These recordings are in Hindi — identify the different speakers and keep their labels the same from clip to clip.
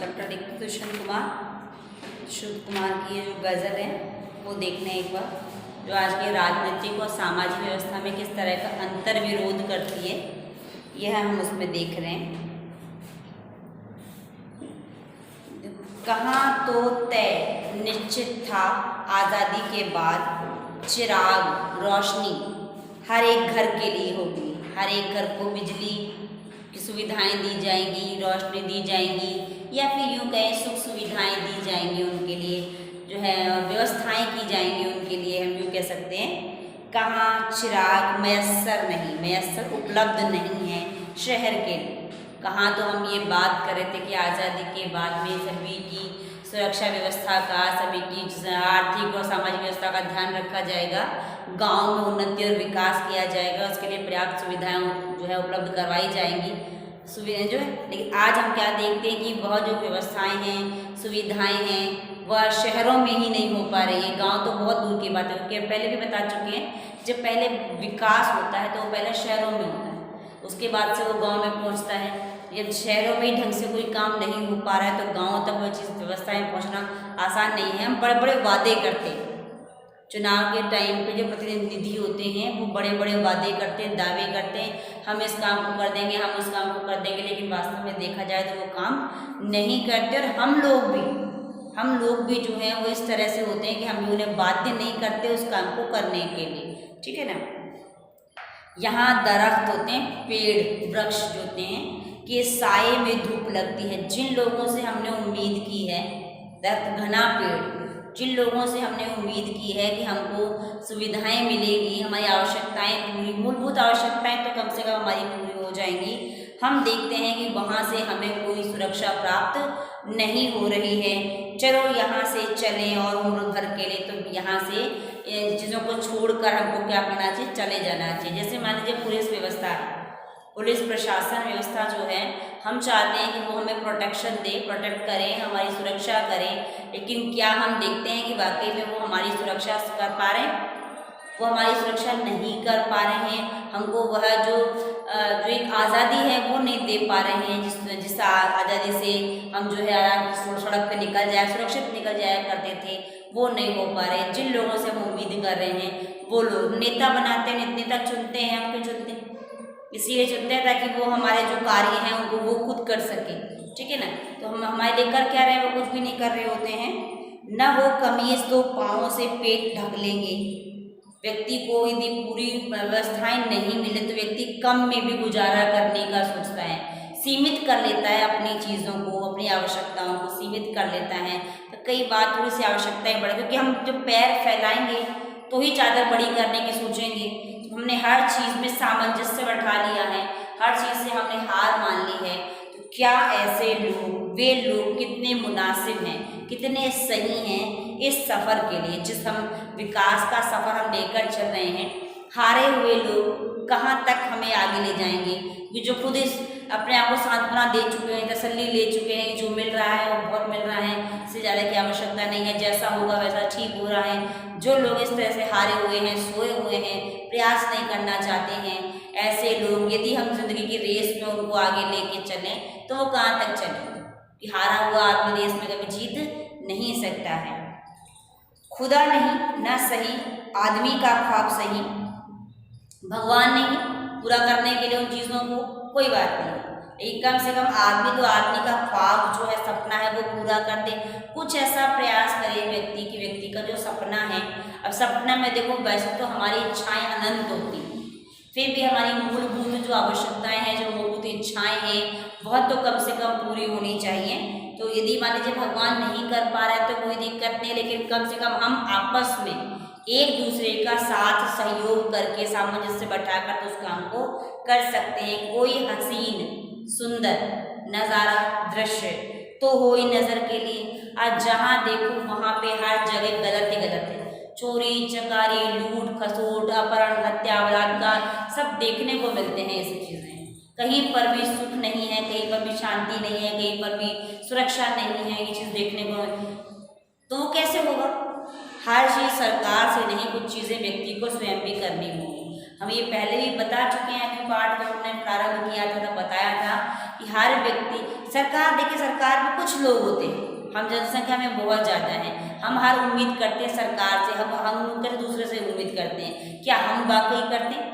Speaker 1: चैप्टर लिखते दुष्यंत कुमार की ये जो गज़ल है वो देखना एक बार, जो आज की राजनीतिक और सामाजिक व्यवस्था में किस तरह का अंतर विरोध करती है, यह हम उसमें देख रहे हैं। कहाँ तो तय निश्चित था आज़ादी के बाद चिराग रोशनी हर एक घर के लिए होगी, हर एक घर को बिजली की सुविधाएं दी जाएंगी, रोशनी दी जाएंगी, या फिर यूँ कहें सुख सुविधाएं दी जाएंगी, उनके लिए जो है व्यवस्थाएं की जाएंगी उनके लिए, हम यूँ कह सकते हैं। कहाँ चिराग मैसर नहीं, मैसर उपलब्ध नहीं है शहर के लिए। कहाँ तो हम ये बात कर रहे थे कि आज़ादी के बाद में सभी की सुरक्षा व्यवस्था का, सभी की आर्थिक और सामाजिक व्यवस्था का ध्यान रखा जाएगा, गांव में उन्नति और विकास किया जाएगा, उसके लिए पर्याप्त सुविधाएं जो है उपलब्ध करवाई जाएंगी, सुविधाएं जो है। लेकिन आज हम क्या देखते हैं कि बहुत जो व्यवस्थाएं हैं, सुविधाएं हैं, वह शहरों में ही नहीं हो पा रही है। गांव तो बहुत दूर की बात है, क्योंकि पहले भी बता चुके हैं, जब पहले विकास होता है तो वो पहले शहरों में होता है, उसके बाद से वो गाँव में पहुँचता है। जब शहरों में ही ढंग से कोई काम नहीं हो पा रहा है तो गाँव तक वो चीज़ व्यवस्थाएं पहुंचना आसान नहीं है। हम बड़े बड़े वादे करते हैं, चुनाव के टाइम पे जो प्रतिनिधि होते हैं वो बड़े बड़े वादे करते हैं, दावे करते हैं, हम इस काम को कर देंगे, हम उस काम को कर देंगे, लेकिन वास्तव में देखा जाए तो वो काम नहीं करते। और हम लोग भी जो हैं वो इस तरह से होते हैं कि हम उन्हें बाध्य नहीं करते उस काम को करने के लिए, ठीक है ना। यहाँ दरख्त होते हैं, पेड़ वृक्ष जो होते हैं कि साए में धूप लगती है। जिन लोगों से हमने उम्मीद की है, दरख्त घना पेड़, जिन लोगों से हमने उम्मीद की है कि हमको सुविधाएं मिलेगी, हमारी आवश्यकताएं पूरी, मूलभूत आवश्यकताएं तो कम से कम हमारी पूरी हो जाएंगी, हम देखते हैं कि वहाँ से हमें कोई सुरक्षा प्राप्त नहीं हो रही है। चलो यहाँ से चलें और उम्र भर के लिए तो यहाँ से चीज़ों को छोड़कर हमको क्या करना चाहिए, चले जाना चाहिए। जैसे मान लीजिए पुलिस व्यवस्था है, पुलिस प्रशासन व्यवस्था जो है, हम चाहते हैं कि वो हमें प्रोटेक्शन दे, प्रोटेक्ट करें, हमारी सुरक्षा करें, लेकिन क्या हम देखते हैं कि वाकई में वो हमारी सुरक्षा कर पा रहे हैं? वो हमारी सुरक्षा नहीं कर पा रहे हैं। हमको वह जो एक आज़ादी है वो नहीं दे पा रहे हैं, जिस आज़ादी से हम जो है सड़क पे निकल जाए, सुरक्षित निकल जाया करते थे, वो नहीं हो पा रहे। जिन लोगों से हम उम्मीद कर रहे हैं वो लोग नेता बनाते हैं, नेता चुनते हैं, हम क्यों चुनते हैं? इसलिए चुनते हैं ताकि वो हमारे जो कार्य हैं उनको वो खुद कर सके, ठीक है ना। तो हम हमारे लिए कर क्या रहे हैं, वो कुछ भी नहीं कर रहे होते हैं। न हो कमीज तो पाँवों से पेट ढक लेंगे। व्यक्ति को यदि पूरी व्यवस्थाएं नहीं मिले तो व्यक्ति कम में भी गुजारा करने का सोचता है, सीमित कर लेता है अपनी चीज़ों को, अपनी आवश्यकताओं को सीमित कर लेता है। तो कई बार थोड़ी सी आवश्यकताएं बढ़े, क्योंकि हम जब पैर फैलाएंगे तो ही चादर बड़ी करने की सोचेंगे। हमने हर चीज़ में सामंजस्य बैठा लिया है, हर चीज़ से हमने हार मान ली है, तो क्या ऐसे लोग, वे लोग कितने मुनासिब हैं, कितने सही हैं इस सफ़र के लिए, जिस हम विकास का सफ़र हम लेकर चल रहे हैं। हारे हुए लोग कहाँ तक हमें आगे ले जाएंगे? ये जो खुद इस अपने आप को सांत्वना दे चुके हैं, तसल्ली ले चुके हैं, जो मिल रहा है वो बहुत मिल रहा है, इससे ज़्यादा की आवश्यकता नहीं है, जैसा होगा वैसा ठीक हो रहा है। जो लोग इस तरह से हारे हुए हैं, सोए हुए हैं, प्रयास नहीं करना चाहते हैं, ऐसे लोग यदि हम जिंदगी की रेस में उनको आगे लेके चलें तो वो कहाँ तक चलेंगे? कि हारा हुआ आदमी रेस में कभी जीत नहीं सकता है। खुदा नहीं ना सही, आदमी का ख्वाब सही, भगवान नहीं पूरा करने के लिए उन चीज़ों को, कोई बात नहीं, लेकिन कम से कम आदमी तो आदमी का ख्वाब जो है, सपना है, वो पूरा कर दे। कुछ ऐसा प्रयास करे व्यक्ति का जो सपना है। अब सपना में देखो, वैसे तो हमारी इच्छाएं अनंत होती हैं, फिर भी हमारी मूलभूत जो आवश्यकताएं हैं, जो मूलभूत इच्छाएं हैं, वह तो कम से कम पूरी होनी चाहिए। तो यदि मान लीजिए भगवान नहीं कर पा रहा है तो कोई दिक्कत नहीं, लेकिन कम से कम हम आपस में एक दूसरे का साथ सहयोग करके सामंजस्य बैठाकर तो उस काम को कर सकते हैं। कोई हसीन सुंदर नज़ारा दृश्य तो हो ही नज़र के लिए, आज जहाँ देखो वहाँ पे हर जगह गलत ही गलत है। चोरी चकारी, लूट खसोट, अपहरण, हत्या, बलात्कार सब देखने को मिलते हैं। ये सब चीज़ें कहीं पर भी सुख नहीं है, कहीं पर भी शांति नहीं है, कहीं पर भी सुरक्षा नहीं है, ये चीज़ देखने को। तो वो कैसे होगा? हर चीज़ सरकार से नहीं, कुछ चीज़ें व्यक्ति को स्वयं भी करनी होगी। हम ये पहले भी बता चुके हैं, अभी पाठ जब हमने प्रारंभ किया था तो बताया था कि हर व्यक्ति सरकार, देखिए सरकार में कुछ लोग होते हैं, हम जनसंख्या में बहुत ज़्यादा हैं, हम हर उम्मीद करते हैं सरकार से, हम उनके दूसरे से उम्मीद करते हैं, क्या हम वाकई करते हैं?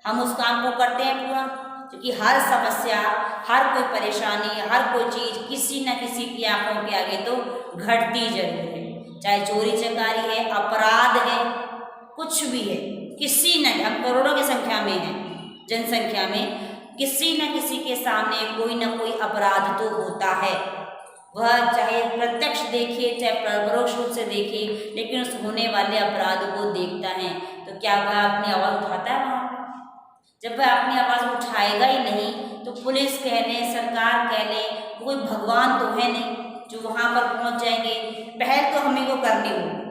Speaker 1: हम उस काम को करते हैं पूरा? क्योंकि हर समस्या, हर कोई परेशानी, हर कोई चीज़ किसी न किसी की आंखों के आगे तो घटती जरूर है, चाहे चोरी चकारी है, अपराध है, कुछ भी है, किसी न, हम करोड़ों की संख्या में हैं, जनसंख्या में किसी न किसी के सामने कोई ना कोई अपराध तो होता है। वह चाहे प्रत्यक्ष देखे चाहे परोक्ष रूप से देखे, लेकिन उस होने वाले अपराध को देखता है, तो क्या वह अपनी आवाज़ उठाता है वहाँ? जब वह अपनी आवाज़ उठाएगा ही नहीं तो पुलिस कह लें, सरकार कह लें, कोई भगवान तो है नहीं जो वहाँ पर पहुँच जाएंगे। पहल तो हमें को करनी होगी,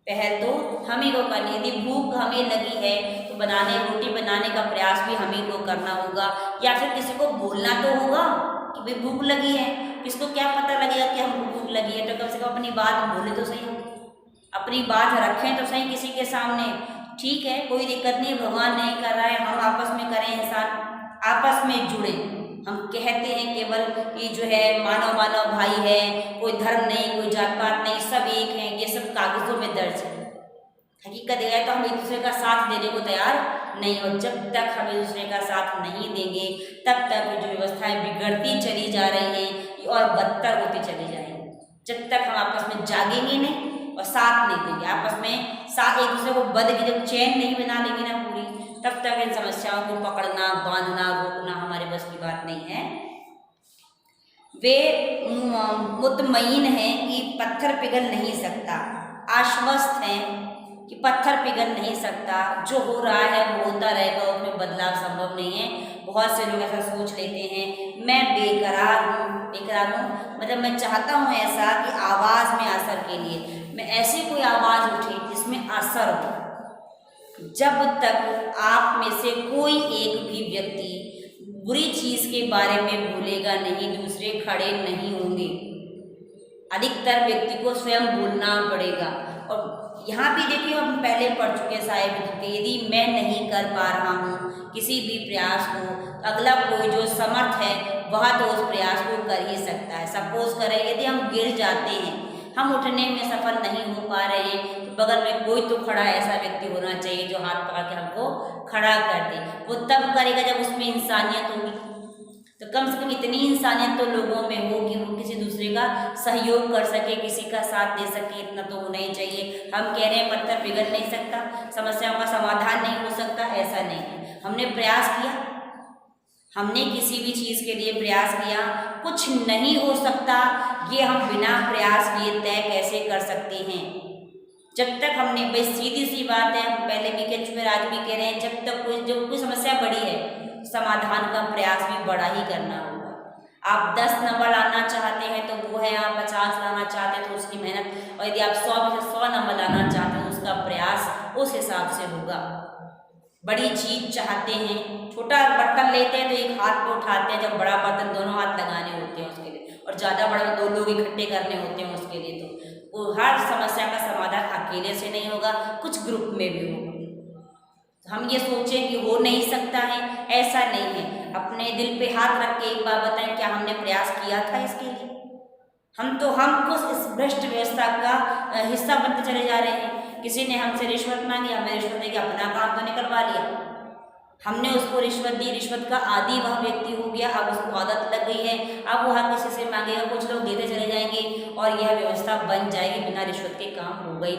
Speaker 1: पहल तो हमें को करनी। यदि भूख हमें लगी है तो रोटी बनाने का प्रयास भी हमें को करना होगा, या फिर किसी को बोलना तो होगा कि भाई भूख लगी है। किसको क्या पता लगेगा कि हमको भूख लगी है? तो कम से कम अपनी बात बोले तो सही, अपनी बात रखें तो सही किसी के सामने। ठीक है, कोई दिक्कत नहीं, भगवान नहीं कर रहा है, हम आपस में करें, इंसान आपस में जुड़े। हम कहते हैं केवल कि जो है मानव मानव भाई है, कोई धर्म नहीं, कोई जात पात नहीं, सब एक हैं, ये सब कागजों में दर्ज है। हकीकत यह है तो हम एक दूसरे का साथ देने को तैयार नहीं, और जब तक हम एक दूसरे का साथ नहीं देंगे तब तक जो व्यवस्थाएं बिगड़ती चली जा रही हैं और बदतर होती चली जाएंगी। जब तक हम आपस में जागेंगे नहीं और साथ नहीं देंगे, आपस में साथ एक दूसरे को बद की जब चैन नहीं बना लेंगे ना पूरी, तब तक इन समस्याओं को पकड़ना, बांधना, रोकना हमारे बस की बात नहीं है। वे मुतमईन हैं कि पत्थर पिघल नहीं सकता, आश्वस्त हैं कि पत्थर पिघल नहीं सकता, जो हो रहा है वो होता रहेगा, उसमें बदलाव संभव नहीं है। बहुत से लोग ऐसा सोच लेते हैं, मैं बेकरार हूँ, मतलब मैं चाहता हूँ ऐसा कि आवाज़ में असर के लिए मैं ऐसी कोई आवाज़ उठे जिसमें असर हो। जब तक आप में से कोई एक भी व्यक्ति बुरी चीज़ के बारे में बोलेगा नहीं, दूसरे खड़े नहीं होंगे। अधिकतर व्यक्ति को स्वयं बोलना पड़ेगा। और यहाँ भी देखिए, हम पहले पढ़ चुके साहिब के, यदि मैं नहीं कर पा रहा हूँ किसी भी प्रयास को, तो अगला कोई जो समर्थ है वह तो उस प्रयास को कर ही सकता है। सपोज करें यदि हम गिर जाते हैं, हम उठने में सफल नहीं हो पा रहे हैं, तो बगल में कोई तो खड़ा ऐसा व्यक्ति होना चाहिए जो हाथ पकड़ के हमको खड़ा कर दे। वो तब करेगा जब उसमें इंसानियत होगी। तो कम से कम इतनी इंसानियत तो लोगों में हो कि वो किसी दूसरे का सहयोग कर सके, किसी का साथ दे सके, इतना तो होना ही चाहिए। हम कह रहे हैं पत्थर पिघल नहीं सकता, समस्याओं का समाधान नहीं हो सकता, ऐसा नहीं है। हमने प्रयास किया, हमने किसी भी चीज़ के लिए प्रयास किया, कुछ नहीं हो सकता ये हम बिना प्रयास किए तय कैसे कर सकते हैं? जब तक हमने, भाई सीधी सी बात है, हम पहले भी कह चुके, आज भी कह रहे हैं, जब तक कोई समस्या बड़ी है, समाधान का प्रयास भी बड़ा ही करना होगा। आप 10 नंबर लाना चाहते हैं तो वो है, आप 50 लाना चाहते हैं तो उसकी मेहनत, और यदि आप 100 नंबर लाना चाहते हैं तो उसका प्रयास उस हिसाब से होगा। बड़ी चीज़ चाहते हैं, छोटा बर्तन लेते हैं तो एक हाथ पे उठाते हैं, जब बड़ा बर्तन दोनों हाथ लगाने होते हैं उसके लिए, और ज़्यादा बड़ा 2 लोग इकट्ठे करने होते हैं उसके लिए, तो वो हर समस्या का समाधान अकेले से नहीं होगा, कुछ ग्रुप में भी होगा। हम ये सोचें कि हो नहीं सकता है, ऐसा नहीं है। अपने दिल पे हाथ रख के एक बार बताएं, क्या हमने प्रयास किया था इसके लिए? हम कुछ इस भ्रष्ट व्यवस्था का हिस्सा बनते चले जा रहे हैं। किसी ने हमसे रिश्वत मांगी, हमने रिश्वत देके अपना काम तो निकलवा लिया, हमने उसको रिश्वत दी, रिश्वत का आदी वह व्यक्ति हो गया, अब उसको आदत लग गई है, अब वो हर किसी से मांगेगा, कुछ लोग देते चले जाएंगे और यह व्यवस्था बन जाएगी, बिना रिश्वत के काम हो गई।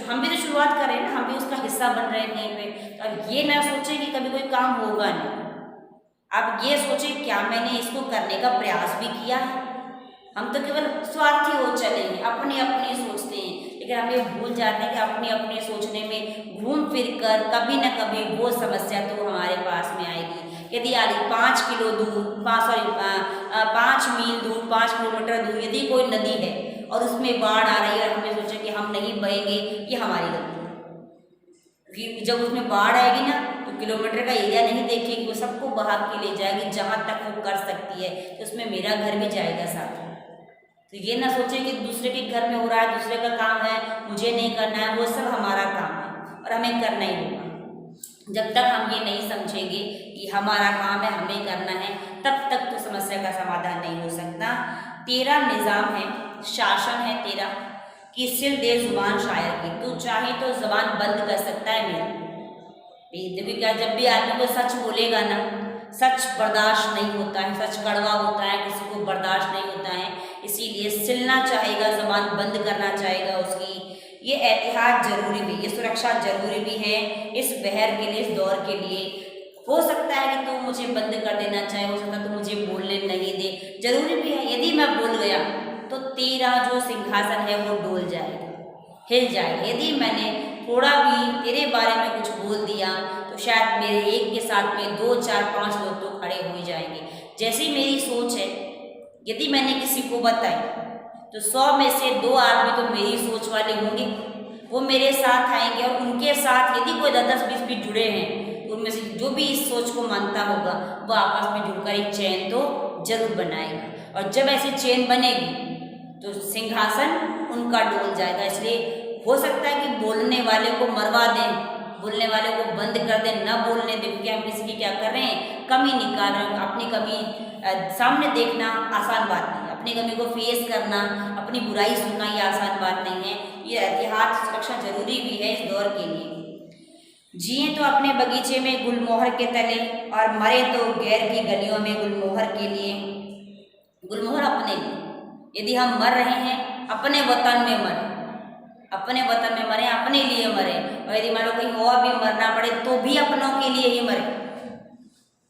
Speaker 1: हम भी तो शुरुआत कर रहे हैं ना, हम भी उसका हिस्सा बन रहे हैं कहीं पे। तो अब ये ना सोचें कि कभी कोई काम होगा नहीं, आप ये सोचें क्या मैंने इसको करने का प्रयास भी किया है। हम तो केवल स्वार्थी हो चले हैं, अपनी अपनी सोचते हैं, लेकिन हम ये भूल जाते हैं कि अपनी अपनी सोचने में घूम फिर कर कभी न कभी वो समस्या तो हमारे पास में आएगी। यदि 5 किलो दूर 5 मील दूर, 5 किलोमीटर दूर यदि कोई नदी है और उसमें बाढ़ आ रही है और हमने सोचा कि हम नहीं बहेंगे, ये हमारी गलती है। क्योंकि जब उसमें बाढ़ आएगी ना तो किलोमीटर का एरिया नहीं देखेगी, वो सबको बहा के ले जाएगी जहाँ तक वो कर सकती है, तो उसमें मेरा घर भी जाएगा साथ में। तो ये ना सोचें कि दूसरे के घर में हो रहा है, दूसरे का काम है, मुझे नहीं करना है, वो सब हमारा काम है और हमें करना ही होगा। जब तक हम ये नहीं समझेंगे कि कि हमारा काम है, हमें करना है, तब तक तो समस्या का समाधान नहीं हो सकता। तेरा निज़ाम है, शासन है तेरा कि सिल दे जुबान शायर की, तू चाहे तो जुबान बंद कर सकता है मेरी। देखिए क्या, जब भी आदमी को सच बोलेगा ना, सच बर्दाश्त नहीं होता है, सच कड़वा होता है, किसी को बर्दाश्त नहीं होता है, इसीलिए सिलना चाहेगा, जुबान बंद करना चाहेगा उसकी। ये एहतियात जरूरी भी, ये सुरक्षा जरूरी भी है इस बहर के लिए, इस दौर के लिए। हो सकता है कि तू मुझे बंद कर देना चाहे, हो सकता है तू मुझे बोलने नहीं दे, जरूरी भी है। यदि मैं बोल गया तो तेरा जो सिंहासन है वो डोल जाएगा, हिल जाएगा। यदि मैंने थोड़ा भी तेरे बारे में कुछ बोल दिया तो शायद मेरे एक के साथ में 2, 4, 5 लोग तो खड़े हो जाएंगे। जैसी मेरी सोच है, यदि मैंने किसी को बताई तो 100 में से 2 आदमी तो मेरी सोच वाले होंगे, वो मेरे साथ आएंगे, और उनके साथ यदि कोई 10-20 भी जुड़े हैं तो उनमें से जो भी इस सोच को मानता होगा वो आपस में जुड़कर एक चेन तो जरूर बनाएगा, और जब ऐसी चेन बनेगी तो सिंहासन उनका डोल जाएगा। इसलिए हो सकता है कि बोलने वाले को मरवा दें, बोलने वाले को बंद कर दें, न बोलने दें, क्योंकि हम किसी की क्या कर रहे हैं, कमी निकाल रहे हैं। अपनी कमी सामने देखना आसान बात नहीं है, अपनी कमी को फेस करना, अपनी बुराई सुनना ये आसान बात नहीं है। ये एहतियात सुरक्षा जरूरी भी है इस दौर के लिए। जिए तो अपने बगीचे में गुलमोहर के तले, और मरे तो गैर की गलियों में गुलमोहर के लिए। गुलमोहर अपने लिए, यदि हम मर रहे हैं अपने वतन में मरे, अपने वतन में मरे, अपने लिए मरे, और यदि मान लो कहीं और भी मरना पड़े तो भी अपनों के लिए ही मरे,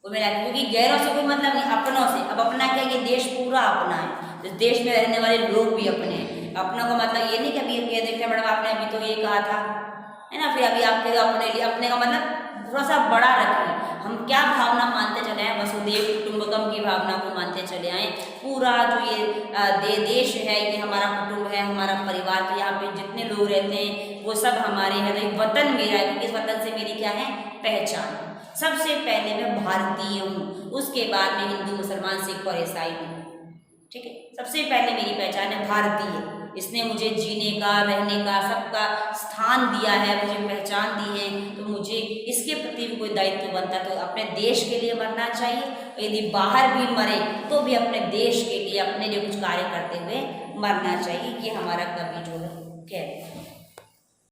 Speaker 1: वो मेरा, क्योंकि गैरों से कोई मतलब नहीं, अपनों से। अब अपना क्या, ये देश पूरा अपना है, इस देश में रहने वाले लोग भी अपने हैं। अपनों का मतलब ये नहीं कि अभी कह देखते मैडम आपने अभी तो ये कहा था, है ना, फिर अभी आप कह दो अपने लिए। अपने का मतलब थोड़ा सा बड़ा रखें, हम क्या भावना मानते चले आए, वसुदेव कुटुंबकम की भावना को मानते चले आए। पूरा जो ये देश है, ये हमारा कुटुंब है, हमारा परिवार, तो यहाँ पे जितने लोग रहते हैं वो सब हमारे हैं। तो वतन मेरा है, क्योंकि इस वतन से मेरी क्या है, पहचान। सबसे पहले मैं भारतीय हूँ, उसके बाद में हिंदू, मुसलमान, सिख और ईसाई हूँ, ठीक है। सबसे पहले मेरी पहचान है भारतीय। इसने मुझे जीने का, रहने का, सबका स्थान दिया है, मुझे पहचान दी है, तो मुझे इसके प्रति भी कोई दायित्व बनता है। तो अपने देश के लिए मरना चाहिए, और यदि बाहर भी मरे तो भी अपने देश के लिए, अपने लिए कुछ कार्य करते हुए मरना चाहिए। कि हमारा कवि जो है कह रहे हैं।